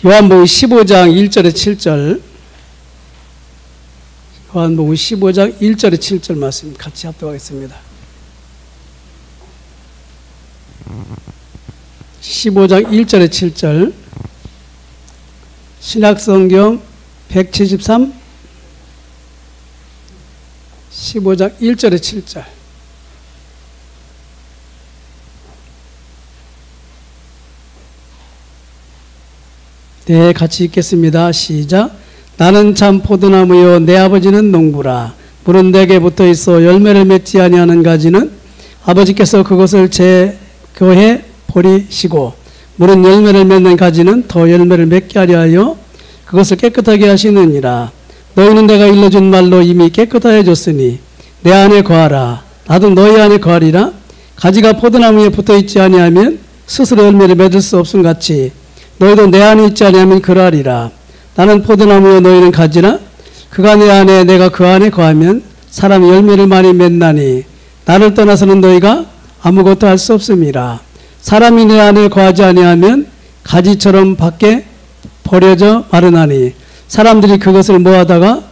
요한복음 15장 1절에 7절, 요한복음 15장 1절에 7절 말씀 같이 합독하겠습니다. 15장 1절에 7절, 신약성경 173, 15장 1절에 7절. 네, 같이 읽겠습니다. 시작. 나는 참 포도나무요 내 아버지는 농부라. 물은 내게 붙어 있어 열매를 맺지 아니하는 가지는 아버지께서 그것을 제거해 버리시고, 물은 열매를 맺는 가지는 더 열매를 맺게 하려 하여 그것을 깨끗하게 하시느니라. 너희는 내가 일러준 말로 이미 깨끗하여졌으니 내 안에 거하라. 나도 너희 안에 거하리라. 가지가 포도나무에 붙어 있지 아니하면 스스로 열매를 맺을 수 없음 같이 너희도 내 안에 있지 아니하면 그러하리라. 나는 포도나무요 너희는 가지라. 그가 내 안에 내가 그 안에 거하면 사람이 열매를 많이 맺나니 나를 떠나서는 너희가 아무것도 할 수 없음이라. 사람이 내 안에 거하지 아니하면 가지처럼 밖에 버려져 마르나니 사람들이 그것을 모아다가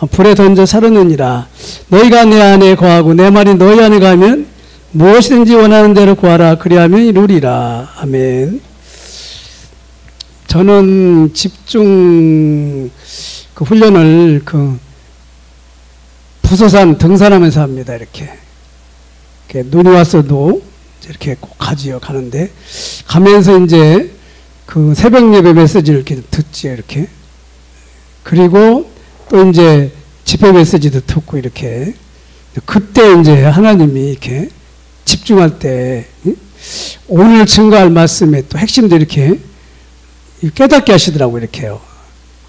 불에 던져 사르느니라. 너희가 내 안에 거하고 내 말이 너희 안에 가면 무엇이든지 원하는 대로 구하라. 그리하면 이루리라. 아멘. 저는 집중 훈련을 부소산 등산하면서 합니다. 이렇게 눈이 왔어도 이렇게 꼭 가지요. 가는데 가면서 이제 새벽 예배 메시지를 이렇게 듣지요. 이렇게. 그리고 또 이제 집회 메시지도 듣고 이렇게. 그때 이제 하나님이 이렇게 집중할 때 오늘 증거할 말씀에 또 핵심도 이렇게 깨닫게 하시더라고요. 이렇게요.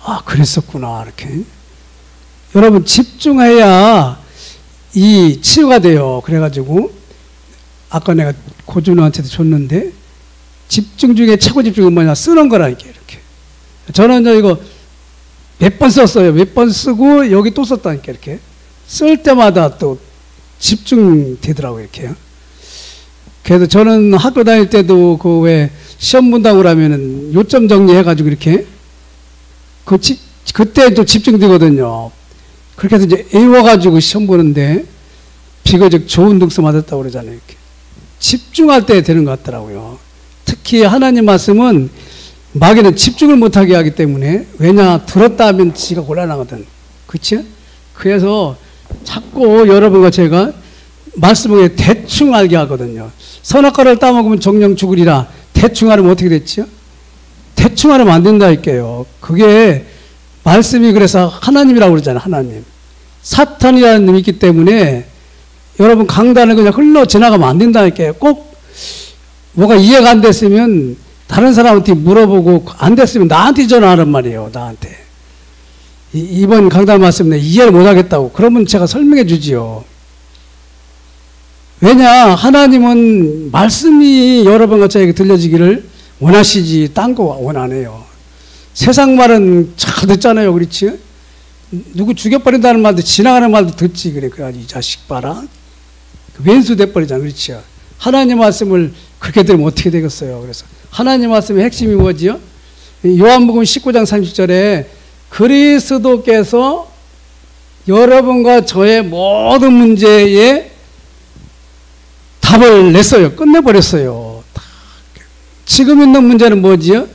아, 그랬었구나. 이렇게. 여러분, 집중해야 이 치유가 돼요. 그래가지고, 아까 내가 고준호한테도 줬는데, 집중 중에 최고 집중은 뭐냐? 쓰는 거라니까, 이렇게. 저는 이거 몇 번 썼어요. 몇 번 쓰고, 여기 또 썼다니까, 이렇게. 쓸 때마다 또 집중되더라고요, 이렇게요. 그래서 저는 학교 다닐 때도 왜 시험 본다고 하면은 요점 정리해가지고 이렇게 그때 또 집중되거든요. 그렇게 해서 이제 외워가지고 시험 보는데 비교적 좋은 등수 맞았다고 그러잖아요. 이렇게. 집중할 때 되는 것 같더라고요. 특히 하나님 말씀은 마귀는 집중을 못하게 하기 때문에, 왜냐, 들었다 하면 지가 곤란하거든. 그치? 그래서 자꾸 여러분과 제가 말씀을 대충 알게 하거든요. 선악과를 따먹으면 정령 죽으리라. 대충 하면 어떻게 됐죠? 대충 하면 안 된다니까요. 그게 말씀이 그래서 하나님이라고 그러잖아요. 하나님. 사탄이라는 놈이 있기 때문에 여러분 강단을 그냥 흘러 지나가면 안 된다니까요. 꼭 뭐가 이해가 안 됐으면 다른 사람한테 물어보고, 안 됐으면 나한테 전화하란 말이에요. 나한테. 이번 강단 말씀 내가 이해를 못 하겠다고. 그러면 제가 설명해 주지요. 왜냐, 하나님은 말씀이 여러분과 저에게 들려지기를 원하시지 딴 거 원 안 해요. 세상 말은 잘 듣잖아요. 그렇지? 누구 죽여버린다는 말도 지나가는 말도 듣지. 그래가지고 이 자식 봐라. 왼수 돼버리잖아. 그렇지? 하나님 말씀을 그렇게 들으면 어떻게 되겠어요? 그래서 하나님 말씀의 핵심이 뭐지요? 요한복음 19장 30절에 그리스도께서 여러분과 저의 모든 문제에 답을 냈어요. 끝내버렸어요. 지금 있는 문제는 뭐지요?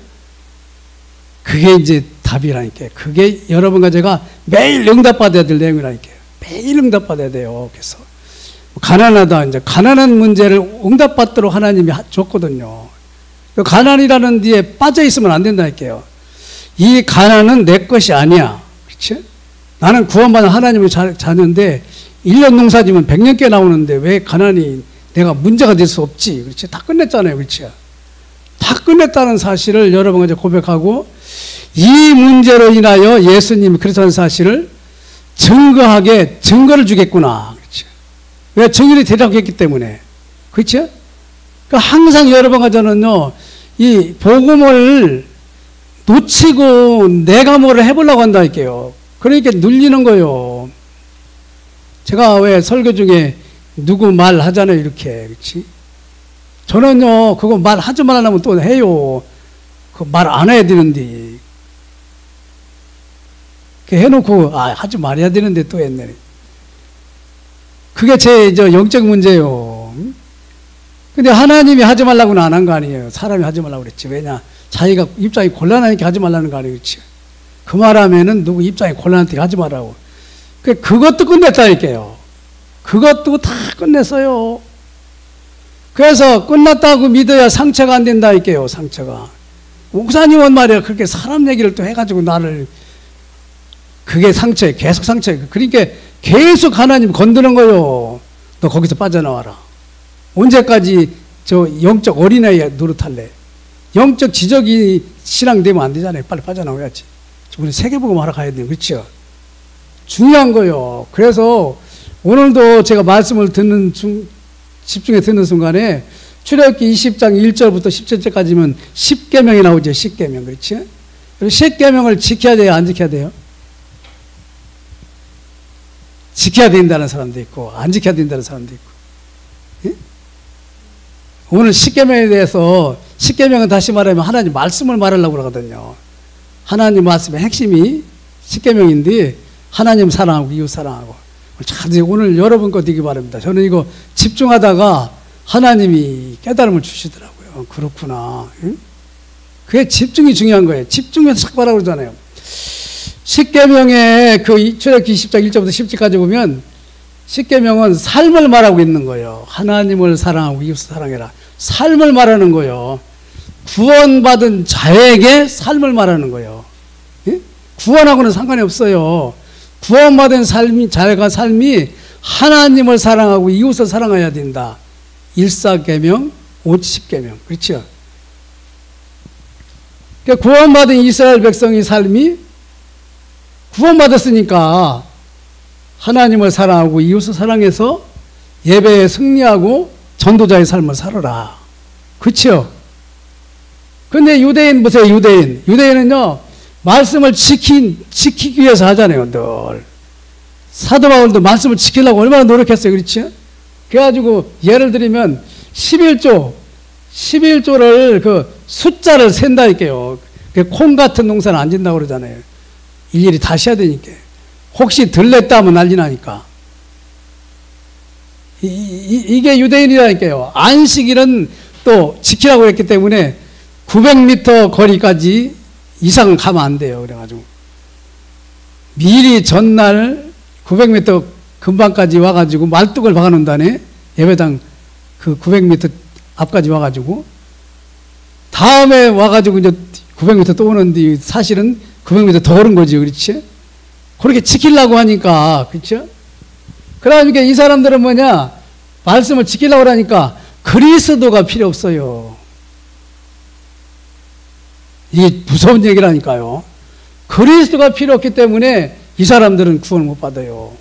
그게 이제 답이라니까요. 그게 여러분과 제가 매일 응답받아야 될 내용이라니까요. 매일 응답받아야 돼요. 그래서 가난하다. 이제 가난한 문제를 응답받도록 하나님이 줬거든요. 그 가난이라는 뒤에 빠져 있으면 안 된다니까요. 이 가난은 내 것이 아니야. 그렇지? 나는 구원받은 하나님의 자녀인데 1년 농사지면 100년께 나오는데 왜 가난이 내가 문제가 될 수 없지. 그렇지? 다 끝냈잖아요. 그렇지? 다 끝냈다는 사실을 여러분과 이제 고백하고, 이 문제로 인하여 예수님이 그렇다는 사실을 증거하게 증거를 주겠구나. 그렇지? 왜? 증인이 되라고 했기 때문에. 그렇지? 그러니까 항상 여러분과 저는요, 이 복음을 놓치고 내가 뭐를 해보려고 한다니까요. 그러니까 눌리는 거예요. 제가 왜 설교 중에 누구 말 하잖아요. 이렇게. 그렇지? 저는요, 그거 말하지 말라면 또 해요. 그 말 안 해야 되는데. 해놓고 하지 말아야 되는데 또 했네. 그게 제 영적 문제예요. 근데 하나님이 하지 말라고는 안 한 거 아니에요. 사람이 하지 말라고 그랬지. 왜냐? 자기가 입장이 곤란하니까 하지 말라는 거 아니에요. 그렇지? 그 말하면은 누구 입장이 곤란한테 하지 말라고. 그것도 끝냈다니까요. 그것도 다 끝냈어요. 그래서 끝났다고 믿어야 상처가 안 된다니까요. 상처가. 목사님은 말이야. 그렇게 사람 얘기를 또 해가지고 나를, 그게 상처예요. 계속 상처예요. 그러니까 계속 하나님 건드는 거예요. 너 거기서 빠져나와라. 언제까지 영적 어린아이 노릇할래? 영적 지적이 신앙되면 안 되잖아요. 빨리 빠져나와야지. 우리 세계복음 하러 가야 돼요. 그렇죠? 중요한 거예요. 그래서 오늘도 제가 말씀을 집중해 듣는 순간에 출애굽기 20장 1절부터 17절까지면 10계명이 나오죠. 10계명. 그렇지? 10계명을 지켜야 돼요? 안 지켜야 돼요? 지켜야 된다는 사람도 있고 안 지켜야 된다는 사람도 있고. 예? 오늘 10계명에 대해서, 10계명은 다시 말하면 하나님 말씀을 말하려고 그러거든요. 하나님 말씀의 핵심이 10계명인데 하나님 사랑하고 이웃 사랑하고. 오늘 여러분 거 되기 바랍니다. 저는 이거 집중하다가 하나님이 깨달음을 주시더라고요. 그렇구나. 응? 그게 집중이 중요한 거예요. 집중해서 자꾸 하라고 그러잖아요. 10계명의 그 출애굽기 20장 1절부터 10절까지 보면 10계명은 삶을 말하고 있는 거예요. 하나님을 사랑하고 이웃을 사랑해라. 삶을 말하는 거예요. 구원받은 자에게 삶을 말하는 거예요. 예? 구원하고는 상관이 없어요. 구원받은 자가 삶이 하나님을 사랑하고 이웃을 사랑해야 된다. 1,4계명, 50계명. 그렇죠? 그러니까 구원받은 이스라엘 백성의 삶이 구원받았으니까 하나님을 사랑하고 이웃을 사랑해서 예배에 승리하고 전도자의 삶을 살아라. 그렇죠? 근데 유대인 보세요. 유대인은요 말씀을 지키기 위해서 하잖아요. 늘 사도 바울도 말씀을 지키려고 얼마나 노력했어요. 그렇지? 그래가지고 예를 들면 11조를 그 숫자를 센다니까요. 콩 같은 농사는 안 진다고 그러잖아요. 일일이 다시 해야 되니까. 혹시 덜 냈다 하면 난리 나니까. 이게 유대인이라니까요. 안식일은 또 지키라고 했기 때문에 900m 거리까지 이상은 가면 안 돼요. 그래가지고 미리 전날 900m 근방까지 와가지고 말뚝을 박아놓는다네. 예배당 그 900m 앞까지 와가지고 다음에 와가지고 이제 900m 또 오는데 사실은 900m 더 오른 거지. 그렇지? 그렇게 지키려고 하니까. 그렇죠? 그러니까 이 사람들은 뭐냐? 말씀을 지키려고 하니까 그리스도가 필요 없어요. 이게 무서운 얘기라니까요. 그리스도가 필요 없기 때문에 이 사람들은 구원을 못 받아요.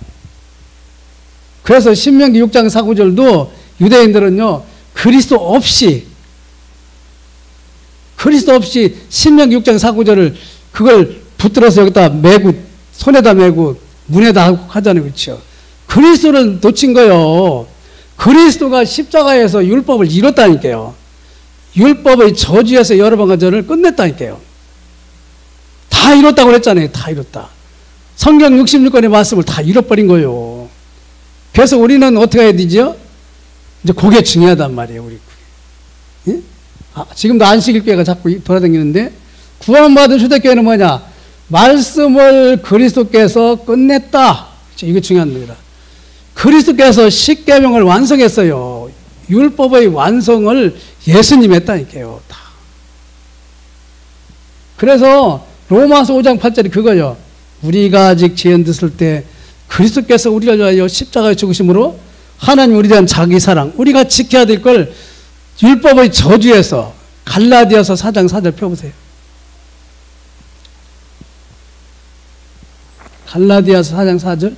그래서 신명기 6장 4구절도 유대인들은요 그리스도 없이 신명기 6장 4구절을 그걸 붙들어서 여기다 메고 손에다 메고 문에다 하잖아요. 그렇죠? 그리스도를 놓친 거예요. 그리스도가 십자가에서 율법을 이뤘다니까요. 율법의 저주에서 여러 번 간절을 끝냈다니까요. 다 이뤘다고 그랬잖아요. 다 이뤘다. 성경 66권의 말씀을 다 잃어버린 거예요. 그래서 우리는 어떻게 해야 되죠? 이제 그게 중요하단 말이에요. 우리 예? 지금도 안식일교회가 자꾸 돌아다니는데 구원받은 초대교회는 뭐냐? 말씀을 그리스도께서 끝냈다. 이게 중요한 겁니다. 그리스도께서 십계명을 완성했어요. 율법의 완성을 예수님이 했다니까요. 다. 그래서 로마서 5장 8절이 그거요. 우리가 아직 죄 없을 때 그리스도께서 우리를 위하여 십자가에 죽으심으로 하나님 우리에 대한 자기 사랑, 우리가 지켜야 될 걸 율법의 저주에서 갈라디아서 4장 4절 펴보세요. 갈라디아서 4장 4절.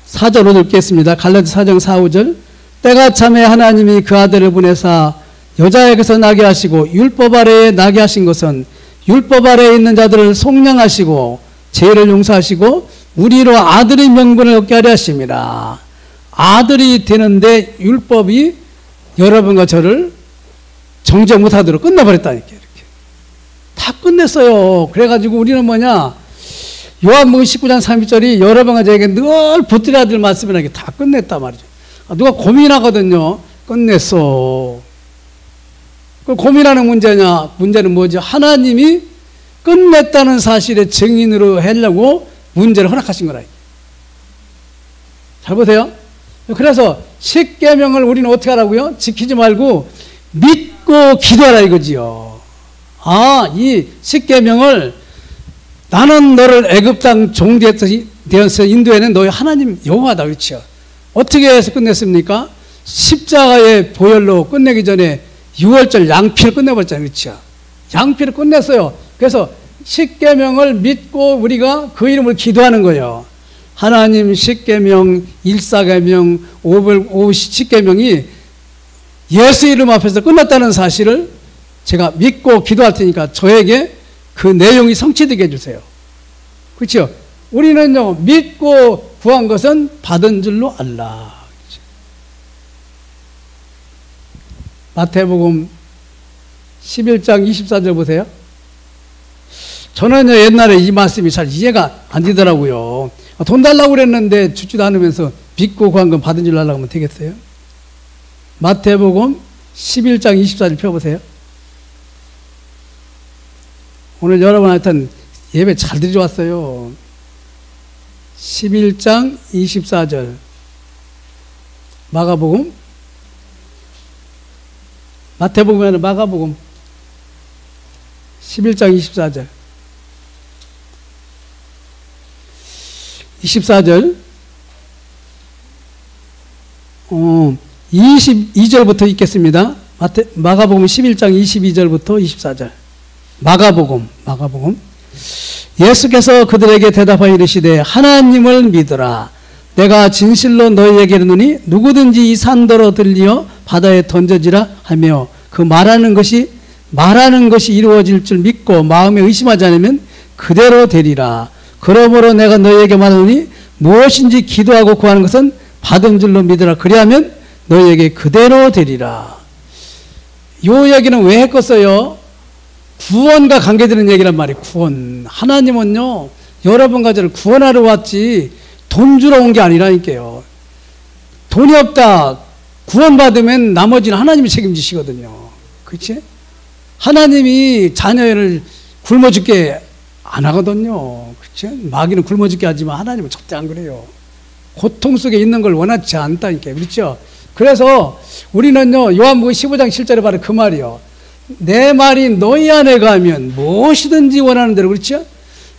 사절 오늘 읽겠습니다. 갈라디아서 4장 4, 5절. 때가 참에 하나님이 그 아들을 보내사 여자에게서 나게 하시고 율법 아래에 나게 하신 것은 율법 아래에 있는 자들을 속량하시고 죄를 용서하시고 우리로 아들의 명분을 얻게 하려 하십니다. 아들이 되는데 율법이 여러분과 저를 정죄 못하도록 끝내버렸다니까. 이렇게 다 끝냈어요. 그래가지고 우리는 뭐냐, 요한복음 19장 30절이 여러분과 저에게 늘 붙들어야 될 말씀이라는 게 다 끝냈단 말이죠. 누가 고민하거든요. 끝냈어. 그 고민하는 문제는 뭐죠? 하나님이 끝냈다는 사실의 증인으로 하려고 문제를 허락하신 거라. 잘 보세요. 그래서 십계명을 우리는 어떻게 하라고요? 지키지 말고 믿고 기도하라 이거지요. 아, 이 십계명을 나는 너를 애굽 땅 종되어서 인도에는 너희 하나님 여호와다. 그렇죠? 어떻게 해서 끝냈습니까? 십자가의 보혈로 끝내기 전에 6월절 양피를 끝내버렸잖아요. 그렇죠? 양피를 끝냈어요. 그래서 십계명을 믿고 우리가 그 이름을 기도하는 거예요. 하나님 십계명, 일사계명, 십계명이 예수 이름 앞에서 끝났다는 사실을 제가 믿고 기도할 테니까 저에게 그 내용이 성취되게 해주세요. 그렇죠? 우리는요, 믿고 구한 것은 받은 줄로 알라. 그렇죠? 마태복음 11장 24절 보세요. 저는 옛날에 이 말씀이 잘 이해가 안 되더라고요. 돈 달라고 그랬는데 주지도 않으면서 믿고 구한 건 받은 줄로 알라고 하면 되겠어요? 마태복음 11장 24절 펴보세요. 오늘 여러분 하여튼 예배 잘 드리러 왔어요. 11장 24절 마가복음, 마태복음이 아니라 마가복음 11장 24절 24절 22절부터 읽겠습니다. 마가복음 11장 22절부터 24절. 마가복음 예수께서 그들에게 대답하여 이르시되 하나님을 믿으라. 내가 진실로 너희에게 이르노니 누구든지 이 산더러 들리어 바다에 던져지라 하며 그 말하는 것이 이루어질 줄 믿고 마음에 의심하지 않으면 그대로 되리라. 그러므로 내가 너희에게 말하노니 무엇인지 기도하고 구하는 것은 받은 줄로 믿으라. 그리하면 너희에게 그대로 되리라. 요 얘기는 왜 했겠어요? 구원과 관계되는 얘기란 말이에요. 구원. 하나님은요, 여러분과 저를 구원하러 왔지 돈 주러 온 게 아니라니까요. 돈이 없다 구원받으면 나머지는 하나님이 책임지시거든요. 그렇지? 하나님이 자녀를 굶어 죽게 안 하거든요. 그렇지? 마귀는 굶어 죽게 하지만 하나님은 절대 안 그래요. 고통 속에 있는 걸 원하지 않다니까요. 그렇죠? 그래서 우리는요, 요한복음 15장 7절에 바로 그 말이요. 내 말이 너희 안에 가면 무엇이든지 원하는 대로, 그렇죠?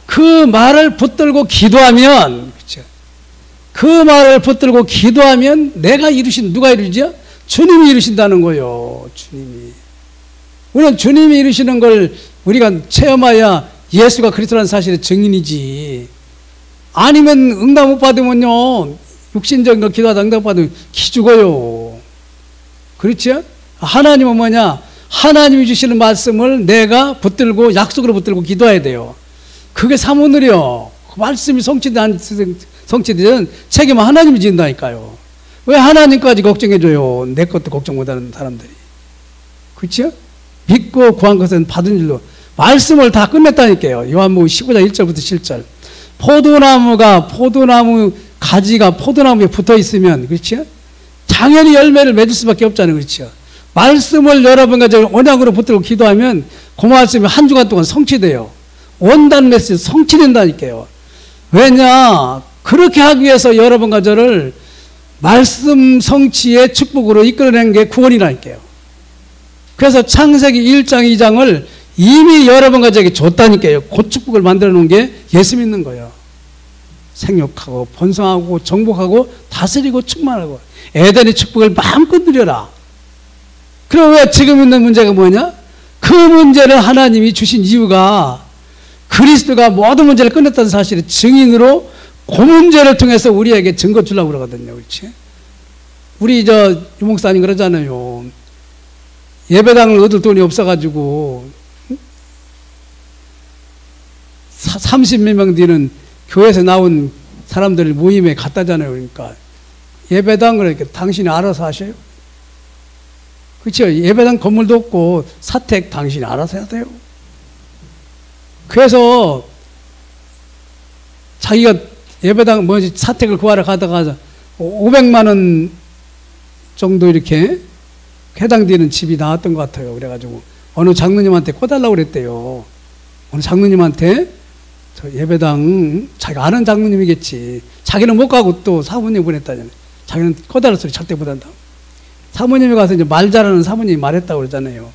그 말을 붙들고 기도하면, 그렇죠? 그 말을 붙들고 기도하면 내가 누가 이루죠? 주님이 이루신다는 거예요. 주님이. 우리는 주님이 이루시는 걸 우리가 체험해야 예수가 그리스도라는 사실의 증인이지. 아니면 응답 못 받으면요, 육신적인 거 기도하다 응답 받으면 기죽어요. 그렇죠? 하나님은 뭐냐? 하나님이 주시는 말씀을 내가 붙들고 약속으로 붙들고 기도해야 돼요. 그게 사모늘이요. 그 말씀이 성취되는 책임은 하나님이 진다니까요. 왜 하나님까지 걱정해줘요? 내 것도 걱정 못하는 사람들이. 그렇죠? 믿고 구한 것은 받은 줄로. 말씀을 다 끝냈다니까요. 요한복음 15장 1절부터 7절. 포도나무 가지가 포도나무에 붙어 있으면, 그렇죠? 당연히 열매를 맺을 수밖에 없잖아요. 그렇죠? 말씀을 여러분과 저 언약으로 붙들고 기도하면 그 말씀이 한 주간 동안 성취돼요. 원단 메시지 성취된다니까요. 왜냐? 그렇게 하기 위해서 여러분과 저를 말씀 성취의 축복으로 이끌어낸 게 구원이라니까요. 그래서 창세기 1장 2장을 이미 여러분과 저에게 줬다니까요. 그 축복을 만들어 놓은 게 예수 믿는 거예요. 생육하고 번성하고 정복하고 다스리고 충만하고 에덴의 축복을 마음껏 누려라. 그럼 왜 지금 있는 문제가 뭐냐? 그 문제를 하나님이 주신 이유가 그리스도가 모든 문제를 끝냈다는 사실의 증인으로 그 문제를 통해서 우리에게 증거 주려고 그러거든요. 그렇지? 우리 유목사님 그러잖아요. 예배당을 얻을 돈이 없어가지고 30몇 명 되는 교회에서 나온 사람들 모임에 갔다잖아요. 그러니까 예배당 그러니까 당신이 알아서 하셔요. 그렇죠? 예배당 건물도 없고 사택 당신이 알아서 해야 돼요. 그래서 자기가 예배당 뭐지 사택을 구하러 가다가 500만 원 정도 이렇게 해당되는 집이 나왔던 것 같아요. 그래가지고 어느 장로님한테 꿔달라고 그랬대요. 어느 장로님한테 저 예배당 자기가 아는 장로님이겠지. 자기는 못 가고 또 사모님 보냈다잖아요. 자기는 꿔달라 소리 절대 못한다. 사모님이 가서 이제 말 잘하는 사모님이 말했다고 그러잖아요.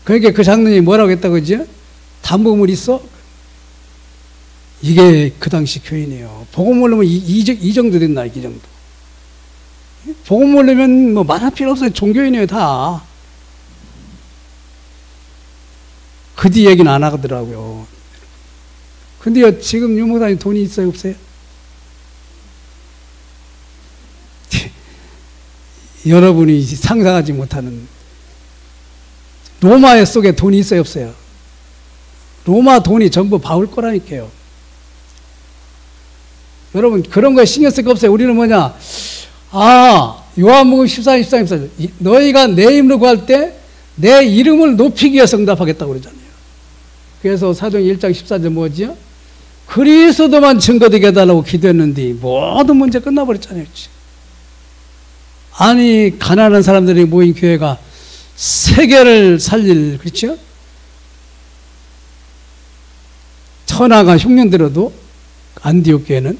그러니까 그 장로님이 뭐라고 했다고 그러지? 담보물 있어? 이게 그 당시 교인이에요. 복음 모르면 이 정도 됐나, 이 정도. 복음 모르면 뭐 말할 필요 없어요. 종교인이에요, 다. 그 뒤 얘기는 안 하더라고요. 근데요, 지금 유목사님 돈이 있어요, 없어요? 여러분이 상상하지 못하는 로마의 속에 돈이 있어요, 없어요? 로마 돈이 전부 바울 거라니까요. 여러분, 그런 거에 신경 쓸 거 없어요. 우리는 뭐냐? 요한복음 14, 너희가 내 이름으로 구할 때 내 이름을 높이기 위해서 응답하겠다고 그러잖아요. 그래서 사도행 1장 14절 뭐지요? 그리스도만 증거되게 해달라고 기도했는데 모든 문제 끝나버렸잖아요. 아니, 가난한 사람들이 모인 교회가 세계를 살릴, 그렇죠? 천하가 흉년들어도 안디옥 교회는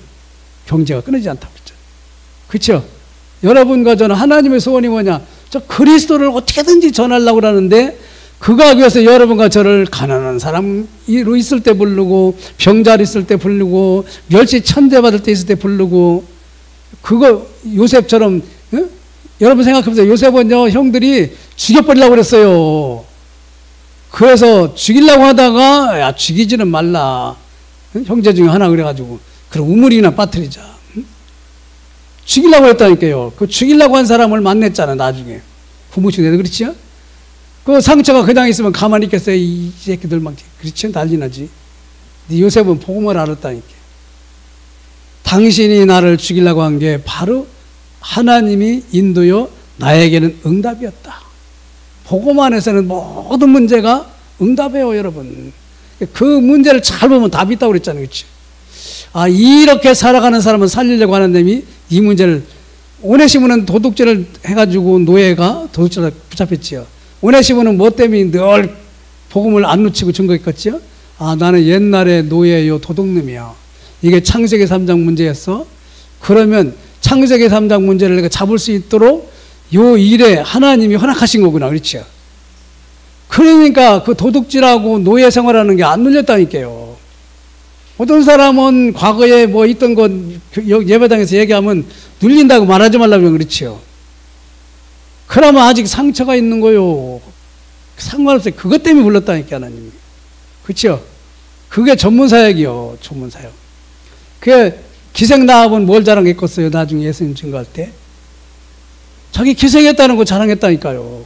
경제가 끊이지 않다고 그랬죠. 그렇죠? 여러분과 저는 하나님의 소원이 뭐냐? 저 그리스도를 어떻게든지 전하려고 하는데 그거 하기 위해서 여러분과 저를 가난한 사람으로 있을 때 부르고 병자로 있을 때 부르고 멸시 천대 받을 때 있을 때 부르고 그거 요셉처럼 응? 여러분 생각해보세요. 요셉은요 형들이 죽여버리려고 그랬어요. 그래서 죽이려고 하다가 야 죽이지는 말라. 응? 형제 중에 하나 그래가지고 그럼 우물이나 빠뜨리자. 죽이려고 했다니까요. 그 죽이려고 한 사람을 만났잖아, 나중에. 부모친구들, 그렇죠? 그 상처가 그냥 있으면 가만히 있겠어요, 이 새끼들만. 그렇죠? 난리 나지. 근데 요셉은 복음을 알았다니까. 당신이 나를 죽이려고 한 게 바로 하나님이 인도여 나에게는 응답이었다. 복음 안에서는 모든 문제가 응답이에요, 여러분. 그 문제를 잘 보면 답이 있다고 그랬잖아요, 그렇죠? 이렇게 살아가는 사람은 살리려고 하는 놈이 이 문제를 오네시모는 도둑질을 해가지고 노예가 도둑질을 붙잡혔지요. 오네시모는 뭐 때문에 늘 복음을 안 놓치고 증거했겠지요? 나는 옛날에 노예요 도둑놈이야. 이게 창세기 3장 문제였어. 그러면 창세기 3장 문제를 내가 잡을 수 있도록 요 일에 하나님이 허락하신 거구나, 그렇죠? 그러니까 그 도둑질하고 노예 생활하는 게 안 눌렸다니까요. 어떤 사람은 과거에 뭐 있던 것 예배당에서 얘기하면 눌린다고 말하지 말라고 그렇지요. 그러면 아직 상처가 있는 거요. 상관없어요. 그것 때문에 불렀다니까 하나님이. 그렇죠? 그게 전문사역이요. 전문사역. 그 기생나합은 뭘 자랑했겠어요? 나중에 예수님 증거할 때. 자기 기생했다는 거 자랑했다니까요.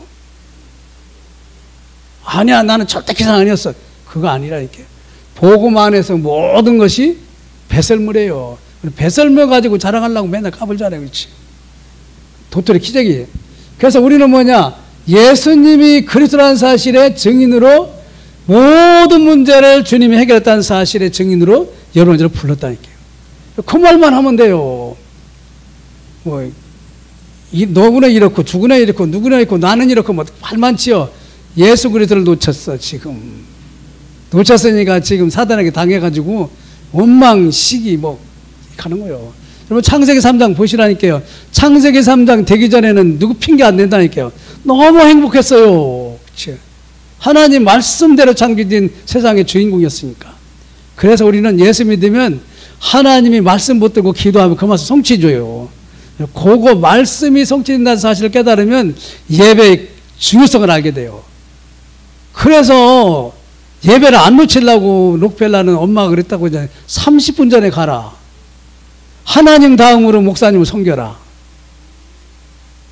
아니야, 나는 절대 기생 아니었어. 그거 아니라니까. 복음 안에서 모든 것이 배설물이에요. 배설물 가지고 자랑하려고 맨날 까불잖아요. 그렇지? 도토리 기적이에요. 그래서 우리는 뭐냐? 예수님이 그리스도라는 사실의 증인으로 모든 문제를 주님이 해결했다는 사실의 증인으로 여러분들을 불렀다니까요. 그 말만 하면 돼요. 너구나 이렇고 죽으나 이렇고 누구나 이렇고 나는 이렇고 뭐 말 많지요. 예수 그리스도를 놓쳤어 지금. 놓쳤으니까 지금 사단에게 당해가지고 원망, 시기 뭐 가는 거예요. 여러분 창세기 3장 보시라니까요. 창세기 3장 되기 전에는 누구 핑계 안 된다니까요. 너무 행복했어요. 그치? 하나님 말씀대로 창조된 세상의 주인공이었으니까. 그래서 우리는 예수 믿으면 하나님이 말씀 붙들고 기도하면 그 말씀 성취줘요. 그거 말씀이 성취된다는 사실을 깨달으면 예배의 중요성을 알게 돼요. 그래서 예배를 안 놓치려고 록펠라는 엄마가 그랬다고 하잖아요. 30분 전에 가라. 하나님 다음으로 목사님을 섬겨라.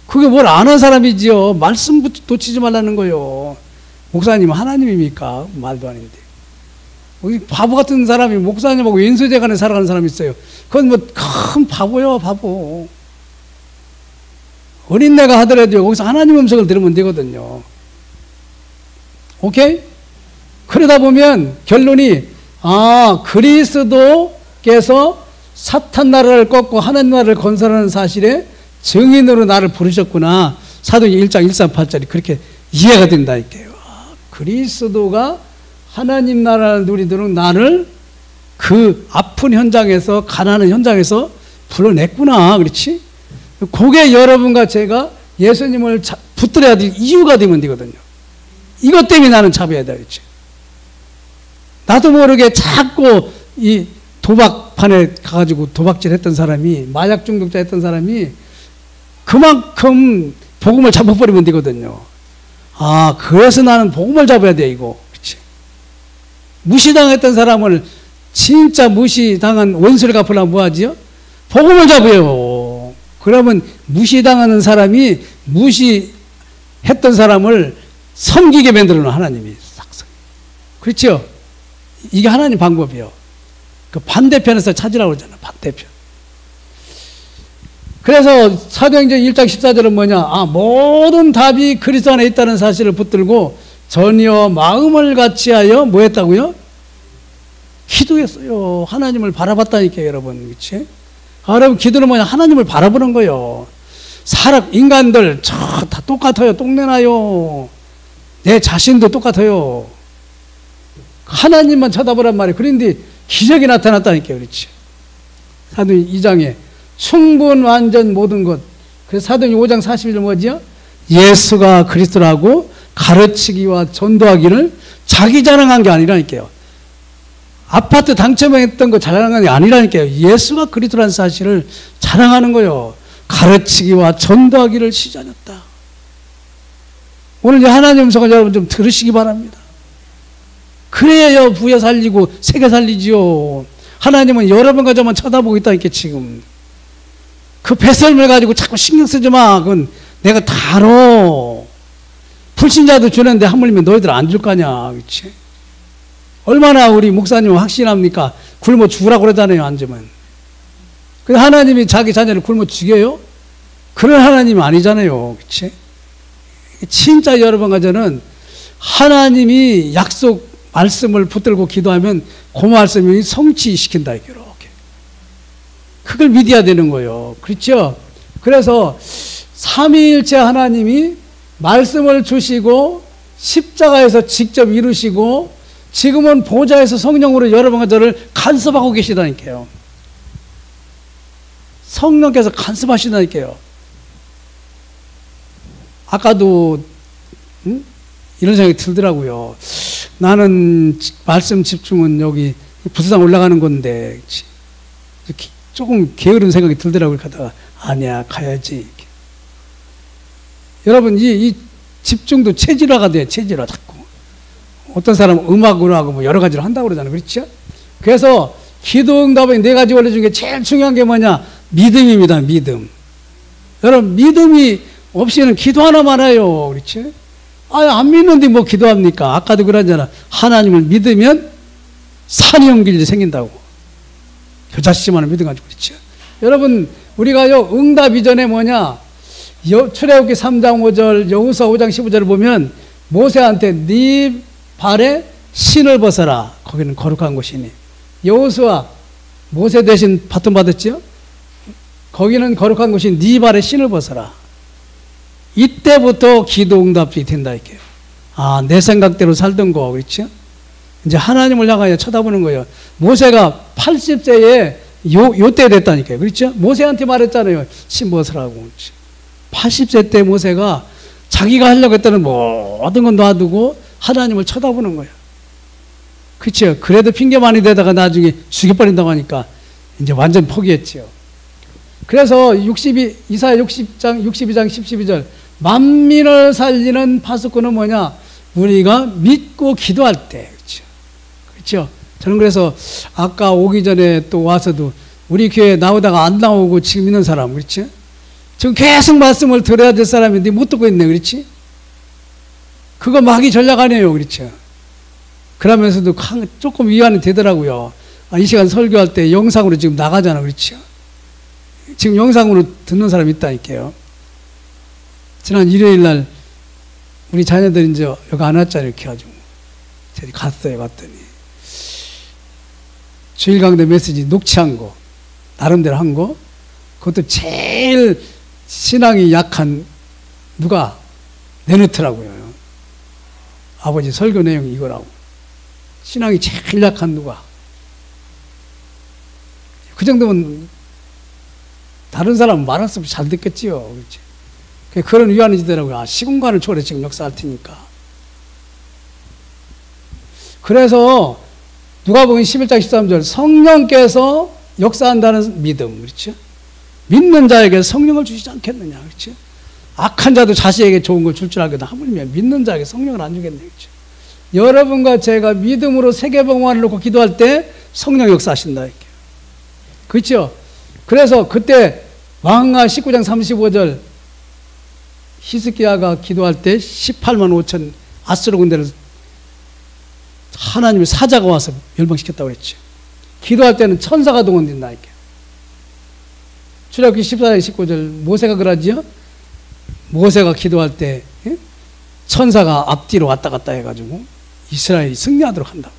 그게 뭘 아는 사람이지요. 말씀 놓치지 말라는 거요. 목사님은 하나님입니까? 말도 아닌데. 바보 같은 사람이 목사님하고 왼수제간에 살아가는 사람이 있어요. 그건 뭐 큰 바보요, 바보. 어린애가 하더라도 거기서 하나님 음성을 들으면 되거든요. 오케이? 그러다 보면 결론이, 그리스도께서 사탄 나라를 꺾고 하나님 나라를 건설하는 사실에 증인으로 나를 부르셨구나. 사도행전 1장 138절이 그렇게 이해가 된다니까요. 그리스도가 하나님 나라를 누리도록 나를 그 아픈 현장에서, 가난한 현장에서 불러냈구나. 그렇지? 그게 여러분과 제가 예수님을 붙들어야 될 이유가 되면 되거든요. 이것 때문에 나는 잡아야 돼. 그렇지? 나도 모르게 자꾸 이 도박판에 가가지고 도박질 했던 사람이, 마약 중독자 했던 사람이 그만큼 복음을 잡아버리면 되거든요. 그래서 나는 복음을 잡아야 돼, 이거. 그렇지? 무시당했던 사람을 진짜 무시당한 원수를 갚으려면 뭐 하지요? 복음을 잡아요. 그러면 무시당하는 사람이 무시했던 사람을 섬기게 만들어 놓은 하나님이 싹싹. 그렇죠? 이게 하나님 방법이에요. 그 반대편에서 찾으라고 그러잖아, 반대편. 그래서 사도행전 1장 14절은 뭐냐? 모든 답이 그리스도 안에 있다는 사실을 붙들고 전혀 마음을 같이하여 뭐 했다고요? 기도했어요. 하나님을 바라봤다니까요, 여러분. 그렇지? 여러분, 기도는 뭐냐? 하나님을 바라보는 거예요. 인간들 다 똑같아요. 똥내나요. 내 자신도 똑같아요. 하나님만 쳐다보란 말이에요. 그런데 기적이 나타났다니까요. 그렇지? 사도행전 2장에 충분 완전 모든 것. 그래서 사도행전 5장 41절 뭐지요? 예수가 그리스도라고 가르치기와 전도하기를 자기 자랑한 게 아니라니까요. 아파트 당첨했던 거 자랑한 게 아니라니까요. 예수가 그리스도라는 사실을 자랑하는 거예요. 가르치기와 전도하기를 시작했다. 오늘 하나님 음성을 여러분 좀 들으시기 바랍니다. 그래야 부여 살리고 세계 살리지요. 하나님은 여러분과 저만 쳐다보고 있다니까 지금. 그 배설물 가지고 자꾸 신경 쓰지 마. 그건 내가 다 알아. 불신자도 주는데 하물며 너희들 안 줄 거냐. 그렇지? 얼마나 우리 목사님은 확신합니까? 굶어 죽으라고 그러잖아요, 앉으면. 근데 하나님이 자기 자녀를 굶어 죽여요? 그런 하나님이 아니잖아요. 그렇지? 진짜 여러분과 저는 하나님이 약속 말씀을 붙들고 기도하면 그 말씀이 성취시킨다. 이렇게. 그걸 믿어야 되는 거예요. 그렇죠? 그래서 삼위일체 하나님이 말씀을 주시고 십자가에서 직접 이루시고 지금은 보좌에서 성령으로 여러분과 저를 간섭하고 계시다니까요. 성령께서 간섭하시다니까요. 아까도 이런 생각이 들더라고요. 나는 말씀 집중은 여기 부수당 올라가는 건데 조금 게으른 생각이 들더라고요. 가다가 아니야 가야지. 여러분 이 집중도 체질화가 돼요. 체질화 자꾸. 어떤 사람은 음악으로 하고 뭐 여러 가지로 한다고 그러잖아요. 그렇죠? 그래서 기도응답의 4가지 원리 중에 제일 중요한 게 뭐냐? 믿음입니다. 믿음. 여러분 믿음이 없이는 기도 하나 말아요. 그렇지? 안 믿는데 뭐 기도합니까? 아까도 그러잖아. 하나님을 믿으면 산이 옮길 일이 생긴다고. 그 자식만을 믿어가지고 그렇죠? 여러분 우리가요 응답 이전에 뭐냐? 출애굽기 3장 5절 여호수아 5장 15절을 보면 모세한테 네 발에 신을 벗어라. 거기는 거룩한 곳이니. 여호수아 모세 대신 바톤 받았죠? 거기는 거룩한 곳이 네 발에 신을 벗어라. 이때부터 기도 응답이 된다 이렇게요. 내 생각대로 살던 거 그렇죠? 이제 하나님을 향하여 쳐다보는 거예요. 모세가 80세에 요때 됐다니까요. 그렇죠? 모세한테 말했잖아요. 신 벗으라고. 그렇죠? 80세 때 모세가 자기가 하려고 했다는 모든 건 놔두고 하나님을 쳐다보는 거예요. 그렇죠? 그래도 핑계 많이 대다가 나중에 죽여버린다고 하니까 이제 완전 포기했죠. 그래서 이사야 62장 12절 만민을 살리는 파수꾼은 뭐냐? 우리가 믿고 기도할 때. 그렇죠? 그렇죠? 저는 그래서 아까 오기 전에 또 와서도 우리 교회 나오다가 안 나오고 지금 있는 사람 그렇죠? 지금 계속 말씀을 들어야 될 사람인데 못 듣고 있네. 그렇지? 그거 마귀 전략 아니에요. 그렇죠? 그러면서도 조금 위안이 되더라고요. 이 시간 설교할 때 영상으로 지금 나가잖아. 그렇죠? 지금 영상으로 듣는 사람이 있다니까요. 지난 일요일 날 우리 자녀들이 이제 여기 안 왔잖아요. 이렇게 해가지고. 저희 갔어요. 갔더니. 주일 강대 메시지 녹취한 거, 나름대로 한 거, 그것도 제일 신앙이 약한 누가 내놓더라고요. 아버지 설교 내용이 이거라고. 신앙이 제일 약한 누가. 그 정도면 다른 사람은 말했으면 잘 듣겠지요. 그렇지? 그런 위안이 되더라고요. 시공간을 초월해 지금 역사할 테니까. 그래서 누가복음 11장 13절 성령께서 역사한다는 믿음. 그렇죠? 믿는 자에게 성령을 주시지 않겠느냐. 그렇죠? 악한 자도 자식에게 좋은 걸 줄 알거든. 하물며 믿는 자에게 성령을 안 주겠네. 그렇죠? 여러분과 제가 믿음으로 세계복음화를 놓고 기도할 때 성령 역사하신다. 이렇게. 그렇죠? 그래서 그때 왕하 19장 35절 히스기야가 기도할 때 18만 5천 아수르 군대를 하나님의 사자가 와서 멸망시켰다고 그랬죠. 기도할 때는 천사가 동원된다. 이렇게. 출애굽기 14장 19절 모세가 그러지요. 모세가 기도할 때 천사가 앞뒤로 왔다 갔다 해가지고 이스라엘이 승리하도록 한다고.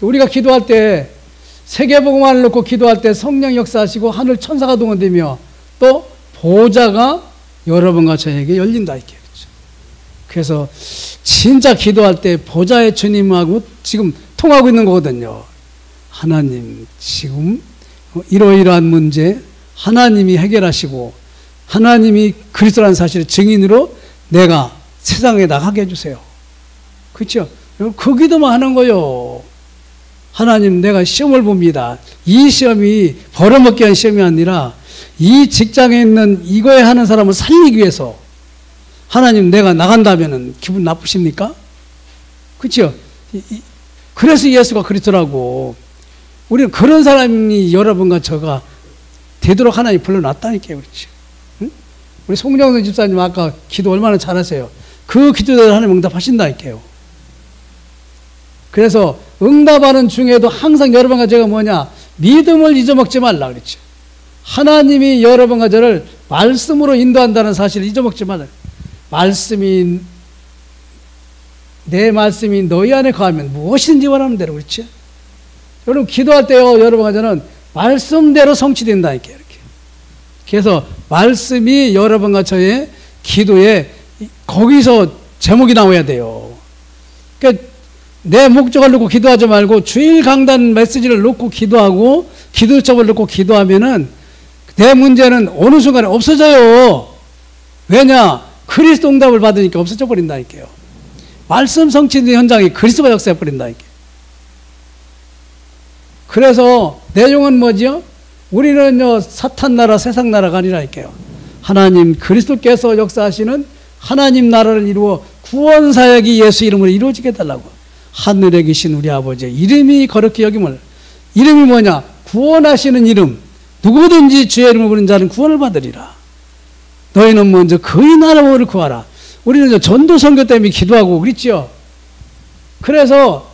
우리가 기도할 때 세계복음화를 놓고 기도할 때 성령 역사하시고 하늘 천사가 동원되며 또 보좌가 여러분과 저에게 열린다. 이렇게. 그래서 진짜 기도할 때 보좌의 주님하고 지금 통하고 있는 거거든요. 하나님 지금 이러이러한 문제 하나님이 해결하시고 하나님이 그리스도라는 사실의 증인으로 내가 세상에 나가게 해주세요. 그렇죠? 그 기도만 하는 거요. 하나님 내가 시험을 봅니다. 이 시험이 벌어먹기 위한 시험이 아니라 이 직장에 있는 이거에 하는 사람을 살리기 위해서 하나님 내가 나간다면 기분 나쁘십니까? 그렇죠? 그래서 예수가 그리스도라고. 우리는 그런 사람이 여러분과 저가 되도록 하나님 불러놨다니까요. 그렇죠? 응? 우리 송정선 집사님 아까 기도 얼마나 잘하세요. 그 기도대로 하나님 응답하신다니까요. 그래서 응답하는 중에도 항상 여러분과 제가 뭐냐? 믿음을 잊어먹지 말라 그랬죠. 하나님이 여러분과 저를 말씀으로 인도한다는 사실을 잊어먹지 말라. 말씀이 내 말씀이 너희 안에 거하면 무엇이든지 원하는 대로. 그렇죠? 여러분 기도할 때요, 여러분과 저는 말씀대로 성취된다니까. 이렇게. 그래서 말씀이 여러분과 저의 기도에 거기서 제목이 나와야 돼요. 그러니까 내 목적을 놓고 기도하지 말고 주일 강단 메시지를 놓고 기도하고 기도점을 놓고 기도하면은 내 문제는 어느 순간에 없어져요. 왜냐? 그리스도 응답을 받으니까 없어져 버린다니까요. 말씀 성취된 현장이 그리스도가 역사해 버린다니까요. 그래서 내용은 뭐지요? 우리는요 사탄 나라 세상 나라가 아니라니까요. 하나님 그리스도께서 역사하시는 하나님 나라를 이루어 구원 사역이 예수 이름으로 이루어지게 해달라고. 하늘에 계신 우리 아버지의 이름이 거룩히 여김을. 이름이 뭐냐? 구원하시는 이름. 누구든지 주의 이름을 부르는 자는 구원을 받으리라. 너희는 먼저 그의 나라를 구하라. 우리는 전도 선교 때문에 기도하고 그랬죠. 그래서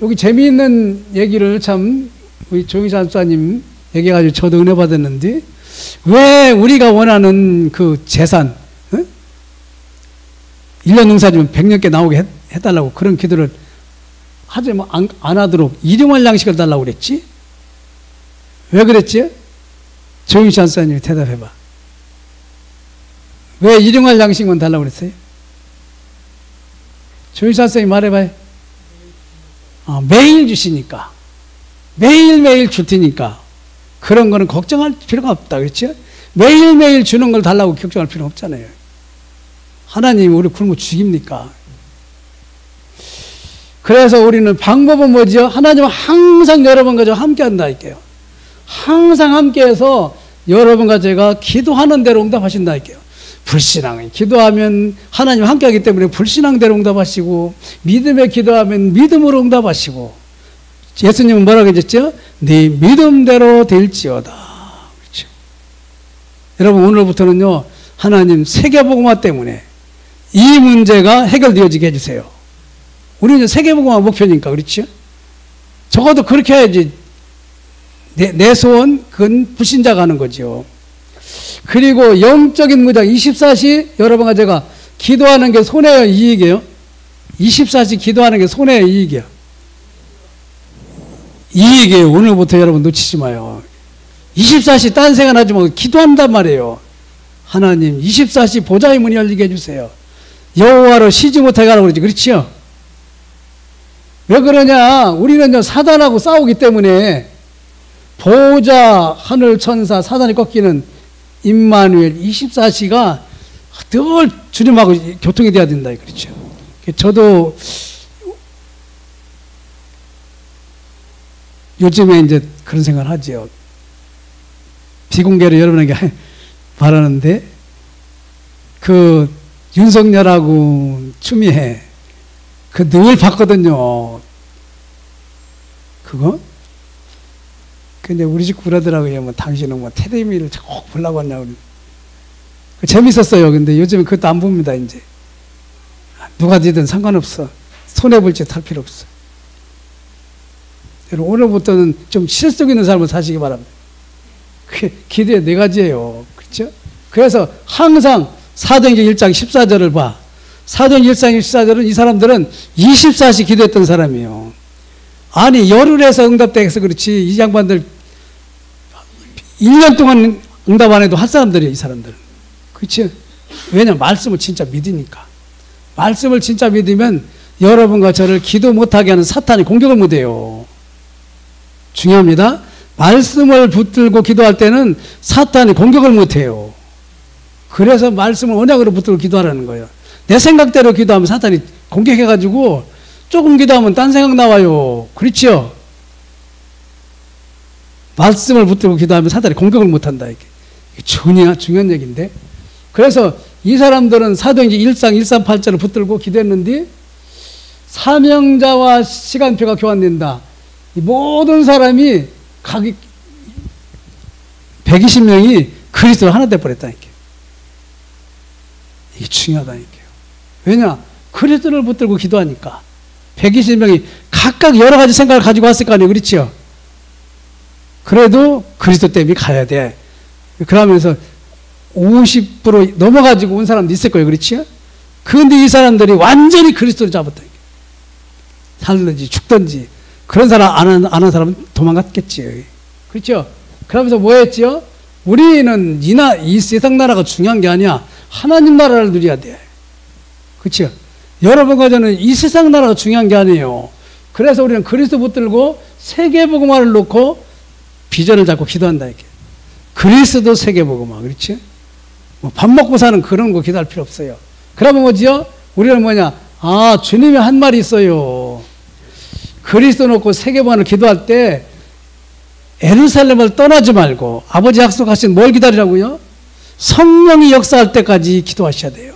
여기 재미있는 얘기를 참 우리 조영희 집사님 얘기해가지고 저도 은혜 받았는데, 왜 우리가 원하는 그 재산 1년 농사지면 100년께 나오게 해달라고 그런 기도를 하지 안 하도록 일용할 양식을 달라고 그랬지? 왜 그랬지? 조영희 집사님이 대답해봐. 왜 일용할 양식만 달라고 그랬어요? 조영희 집사님이 말해봐요. 매일 주시니까. 매일매일 줄 테니까. 그런 거는 걱정할 필요가 없다. 그렇죠? 매일매일 주는 걸 달라고 걱정할 필요 없잖아요. 하나님이 우리 굶어 죽입니까? 그래서 우리는 방법은 뭐죠? 하나님은 항상 여러분과 저 함께 한다니까요. 항상 함께해서 여러분과 제가 기도하는 대로 응답하신다니까요. 불신앙에 기도하면 하나님 함께하기 때문에 불신앙대로 응답하시고, 믿음에 기도하면 믿음으로 응답하시고, 예수님은 뭐라고 했죠? 네 믿음대로 될지어다. 그렇죠? 여러분 오늘부터는요 하나님 세계복음화 때문에 이 문제가 해결되어지게 해주세요. 우리는 세계복음화 목표니까, 그렇죠? 적어도 그렇게 해야지 내 소원, 그건 불신자가 하는 거죠. 그리고 영적인 무장 24시 여러분과 제가 기도하는 게 손해요, 이익이에요? 24시 기도하는 게 손해요, 이익이에요? 이익이에요. 오늘부터 여러분 놓치지 마요. 24시 딴 생각하지 말고 기도한단 말이에요. 하나님 24시 보좌의 문이 열리게 해주세요. 여호와로 쉬지 못하게 하라고 그러지, 그렇지요? 왜 그러냐? 우리는 사단하고 싸우기 때문에 보좌, 하늘 천사, 사단이 꺾이는 임마누엘 24시가 늘 주님하고 교통이 돼야 된다, 그렇죠? 저도 요즘에 이제 그런 생각을 하죠. 비공개로 여러분에게 말하는데, 그 윤석열하고 추미애 그 늘 봤거든요. 그거? 근데 우리 집 구라더라고요. 뭐 당신은 뭐 테레비를 꼭 보려고 하냐고. 재밌었어요. 근데 요즘은 그것도 안 봅니다, 이제. 누가 되든 상관없어. 손해볼 짓 할 필요 없어. 오늘부터는 좀 실속 있는 삶을 사시기 바랍니다. 기도의 네 가지예요. 그렇죠? 그래서 항상 사도행전 1장 14절을 봐. 사도행전 1장 14절은 이 사람들은 24시 기도했던 사람이에요. 아니 열흘에서 응답돼서 그렇지 이 양반들 1년 동안 응답 안 해도 할 사람들이에요, 이 사람들은. 그렇죠? 왜냐면 말씀을 진짜 믿으니까. 말씀을 진짜 믿으면 여러분과 저를 기도 못하게 하는 사탄이 공격을 못해요. 중요합니다. 말씀을 붙들고 기도할 때는 사탄이 공격을 못해요. 그래서 말씀을 언약으로 붙들고 기도하라는 거예요. 내 생각대로 기도하면 사탄이 공격해가지고 조금 기도하면 딴 생각 나와요. 그렇죠? 말씀을 붙들고 기도하면 사탄이 공격을 못한다. 이게 중요한 얘기인데. 그래서 이 사람들은 사도행전 1장 138절을 붙들고 기도했는데 사명자와 시간표가 교환된다. 모든 사람이 각이 120명이 그리스도로 하나 돼버렸다니까. 이게 중요하다니까요. 왜냐? 그리스도를 붙들고 기도하니까 120명이 각각 여러 가지 생각을 가지고 왔을 거 아니에요. 그렇죠? 그래도 그리스도 때문에 가야 돼. 그러면서 50% 넘어가지고 온 사람도 있을 거예요. 그렇죠? 그런데 이 사람들이 완전히 그리스도를 잡았다니까. 살든지 죽든지. 그런 사람 안 한 사람은 도망갔겠지. 그렇죠? 그러면서 뭐 했지요? 우리는 이 세상 나라가 중요한 게 아니야. 하나님 나라를 누려야 돼. 그렇죠? 여러분과 저는 이 세상 나라가 중요한 게 아니에요. 그래서 우리는 그리스도 붙들고 세계복음화를 놓고 비전을 잡고 기도한다. 이렇게. 그리스도 세계복음화. 그렇죠? 뭐 밥 먹고 사는 그런 거 기도할 필요 없어요. 그러면 뭐지요? 우리는 뭐냐? 아, 주님이 한 말이 있어요. 그리스도 놓고 세계복음화를 기도할 때 예루살렘을 떠나지 말고 아버지 약속하신 뭘 기다리라고요? 성령이 역사할 때까지 기도하셔야 돼요.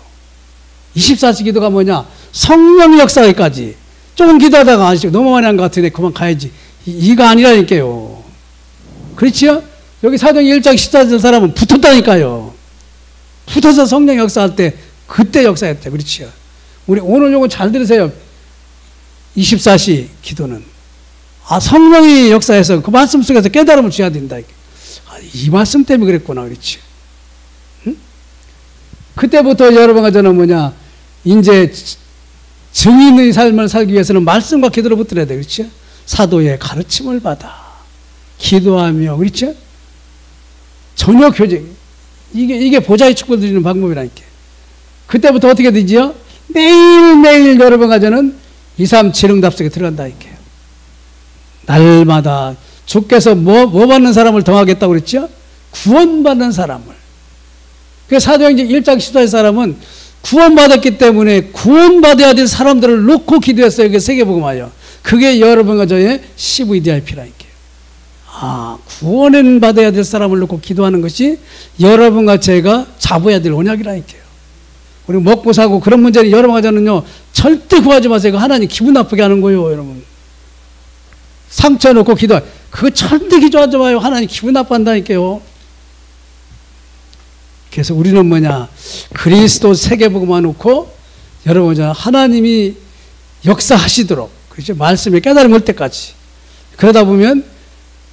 24시 기도가 뭐냐? 성령이 역사하기까지. 조금 기도하다가 아시고 너무 많이 한 것 같은데 그만 가야지. 이가 아니라니까요. 그렇지요? 여기 사도행전 1장 14절 사람은 붙었다니까요. 붙어서 성령 역사할 때 그때 역사했대. 그렇지요? 우리 오늘 요거 잘 들으세요. 24시 기도는. 아, 성령이 역사해서 그 말씀 속에서 깨달음을 줘야 된다. 아, 이 말씀 때문에 그랬구나. 그렇지. 응? 그때부터 여러분과 저는 뭐냐, 이제 증인의 삶을 살기 위해서는 말씀과 기도를 붙들어야 돼. 그렇죠? 사도의 가르침을 받아. 기도하며. 그렇죠? 전혀 교제. 이게 보좌의 축복을 드리는 방법이라니까. 그때부터 어떻게 되지요? 매일매일 여러분과 저는 237 응답 속에 들어간다니까요. 날마다 주께서 뭐 받는 사람을 더하겠다고 그랬죠? 구원받는 사람을. 그 사도행전 1장 14절 사람은 구원받았기 때문에 구원받아야 될 사람들을 놓고 기도했어요. 그게 세계복음화예요. 그게 여러분과 저의 CVDIP라니까요. 아, 구원은 받아야 될 사람을 놓고 기도하는 것이 여러분과 제가 잡아야 될 언약이라니까요. 우리 먹고 사고 그런 문제는 여러분과 저는요, 절대 구하지 마세요. 하나님 기분 나쁘게 하는 거예요, 여러분. 상처 놓고 기도, 그거 절대 기도하지 마요. 하나님 기분 나빠한다니까요. 그래서 우리는 뭐냐, 그리스도 세계복음화 놓고 여러분, 하나님이 역사하시도록, 그렇죠? 말씀에 깨달음 올 때까지. 그러다 보면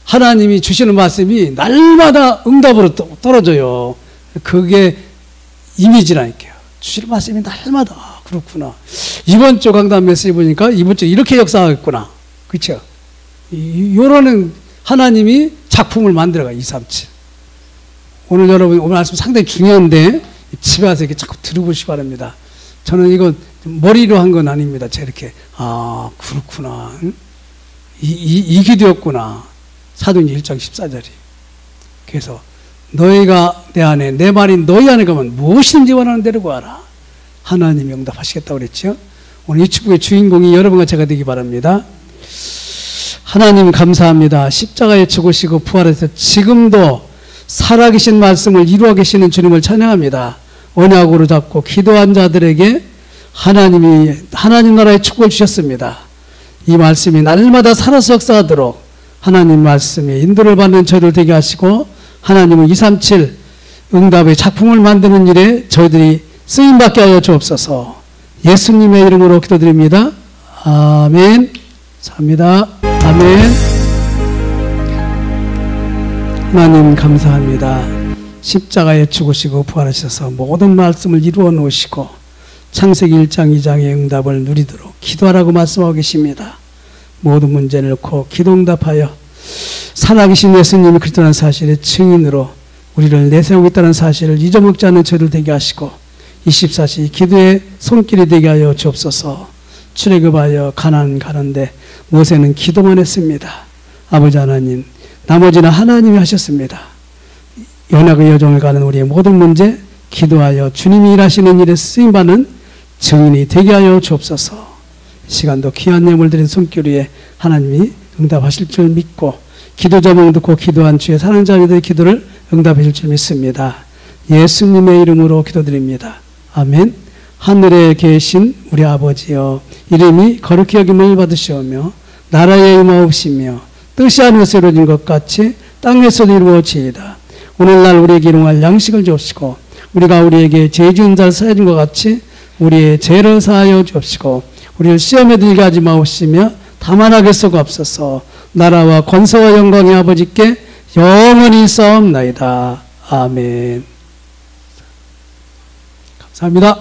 하나님이 주시는 말씀이 날마다 응답으로 떨어져요. 그게 이미지라니까요. 주시는 말씀이 날마다. 아, 그렇구나. 이번 주 강단 메시지 보니까 이번 주 이렇게 역사하겠구나. 그렇죠? 요러는 하나님이 작품을 만들어가 237. 오늘 여러분 오늘 말씀 상당히 중요한데 집에 와서 이렇게 자꾸 들어보시기 바랍니다. 저는 이거 머리로 한 건 아닙니다. 제가 이렇게 아 그렇구나. 이 기도였구나. 사도행전 1장 14절이. 그래서 너희가 내 안에 내 말이 너희 안에 가면 무엇이든지 원하는 대로 구하라. 하나님이 응답하시겠다고 그랬죠. 오늘 이 축복의 주인공이 여러분과 제가 되기 바랍니다. 하나님 감사합니다. 십자가에 죽으시고 부활해서 지금도 살아계신 말씀을 이루어 계시는 주님을 찬양합니다. 언약으로 잡고 기도한 자들에게 하나님이 하나님 나라의 축복을 주셨습니다. 이 말씀이 날마다 살아서 역사하도록 하나님 말씀에 인도를 받는 저희들 되게 하시고 하나님은 237 응답의 작품을 만드는 일에 저희들이 쓰임받게 하여 주옵소서. 예수님의 이름으로 기도드립니다. 아멘. 감사합니다. 아멘. 하나님 감사합니다. 십자가에 죽으시고 부활하셔서 모든 말씀을 이루어 놓으시고 창세기 1장 2장의 응답을 누리도록 기도하라고 말씀하고 계십니다. 모든 문제를 놓고 기도 응답하여 살아계신 예수님이 그리스도라는 사실의 증인으로 우리를 내세우고 있다는 사실을 잊어먹지 않는 저희들 되게 하시고 24시 기도의 손길이 되게 하여 주옵소서. 출애굽하여 가나안 가는데 모세는 기도만 했습니다. 아버지 하나님 나머지는 하나님이 하셨습니다. 연약의 여정을 가는 우리의 모든 문제 기도하여 주님이 일하시는 일에 쓰임받는 증인이 되게 하여 주옵소서. 시간도 귀한 예물 드린 손길 위에 하나님이 응답하실 줄 믿고 기도 제목 듣고 기도한 주의 사랑하는 자녀들의 기도를 응답해 줄 줄 믿습니다. 예수님의 이름으로 기도드립니다. 아멘. 하늘에 계신 우리 아버지여 이름이 거룩히 여김을 받으시오며 나라의 임하옵시며 뜻이 하늘에서 이루어진 것 같이 땅에서도 이루어지이다. 오늘날 우리에게 일용할 양식을 주옵시고 우리가 우리에게 죄 지은 자를 사하여 준 것 같이 우리의 죄를 사하여 주옵시고 우리를 시험에 들게 하지 마옵시며 다만 하게 쏘옵소서. 나라와 권세와 영광의 아버지께 영원히 싸움나이다. 아멘. 감사합니다.